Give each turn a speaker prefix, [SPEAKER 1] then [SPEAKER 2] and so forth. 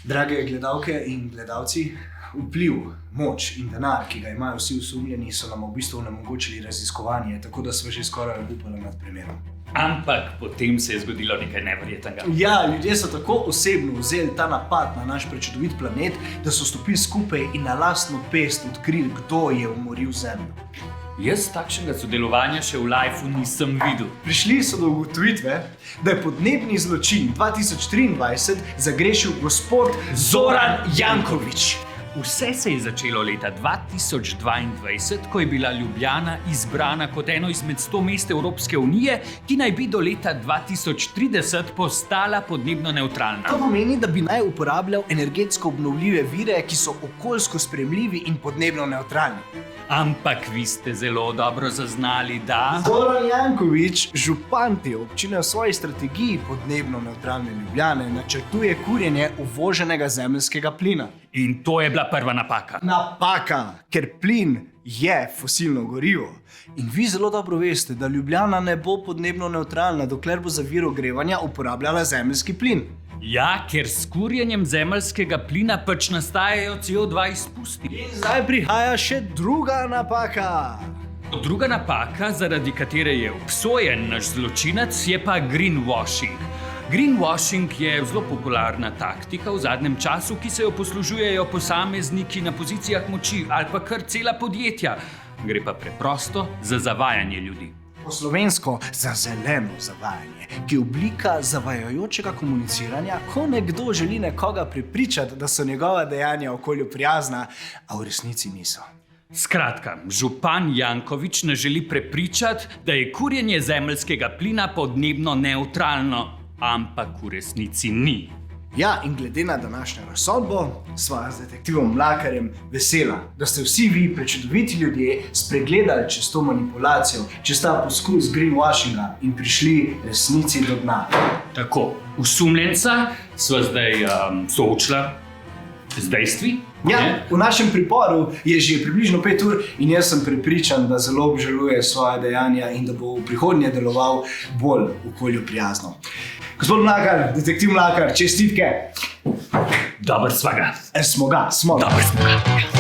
[SPEAKER 1] Drage gledalke in gledalci, vpliv, moč in denar, ki ga imajo vsi osumljeni, so nam v bistvu onemogočili raziskovanje, tako da smo že skoraj obupali nad primerom.
[SPEAKER 2] Ampak potem se je zgodilo nekaj neverjetnega.
[SPEAKER 1] Ja, ljudje so tako osebno vzeli ta napad na naš prečudovit planet, da so stopili skupaj in na lastno pest odkrili, kdo je umoril Zemljo.
[SPEAKER 2] Jaz takšnega sodelovanja še v lifeu nisem videl.
[SPEAKER 1] Prišli so do ugotovitve, da je podnebni zločin 2023 zagrešil gospod Zoran Janković.
[SPEAKER 2] Vse se je začelo leta 2022, ko je bila Ljubljana izbrana kot eno izmed 100 mest Evropske unije, ki naj bi do leta 2030 postala podnebno nevtralna.
[SPEAKER 1] To pomeni, da bi naj uporabljal energetsko obnovljive vire, ki so okoljsko sprejemljivi in podnebno nevtralni.
[SPEAKER 2] Ampak vi ste zelo dobro zaznali, da...
[SPEAKER 1] Zoran Janković, župan te občine, v svoji strategiji podnebno nevtralne Ljubljane načrtuje kurjenje uvoženega zemeljskega plina.
[SPEAKER 2] In to je bila prva napaka.
[SPEAKER 1] Napaka, ker plin je fosilno gorivo. In vi zelo dobro veste, da Ljubljana ne bo podnebno nevtralna, dokler bo za vir ogrevanja uporabljala zemeljski plin.
[SPEAKER 2] Ja, ker s kurjenjem zemeljskega plina pač nastajajo CO2 izpusti.
[SPEAKER 1] In zdaj prihaja še druga napaka.
[SPEAKER 2] Druga napaka, zaradi katere je obsojen naš zločinac, je pa greenwashing. Greenwashing je zelo popularna taktika v zadnjem času, ki se jo poslužujejo posamezniki na pozicijah moči ali pa kar cela podjetja. Gre pa preprosto za zavajanje ljudi.
[SPEAKER 1] Po slovensko za zeleno zavajanje, ki je oblika zavajajočega komuniciranja, ko nekdo želi nekoga prepričati, da so njegova dejanja okolju prijazna, a v resnici niso.
[SPEAKER 2] Skratka, župan Janković nas želi prepričati, da je kurjenje zemeljskega plina podnebno nevtralno, ampak v resnici ni.
[SPEAKER 1] Ja, in glede na današnjo razsodbo, sva z detektivom Mlakarjem vesela, da ste vsi vi, prečudoviti ljudje, spregledali čez to manipulacijo, čez ta poskus greenwashinga in prišli resnici do dna.
[SPEAKER 2] Tako, osumljenca sva zdaj soočila z dejstvi.
[SPEAKER 1] Ja, v našem priporu je že približno 5 ur in jaz sem prepričan, da zelo obžaluje svoje dejanja in da bo v prihodnje deloval bolj okolju prijazno. Gospod Mlakar, detektiv Mlakar, čestitke.
[SPEAKER 2] Dobro sva ga.
[SPEAKER 1] Smo ga.
[SPEAKER 2] Dobro smo ga.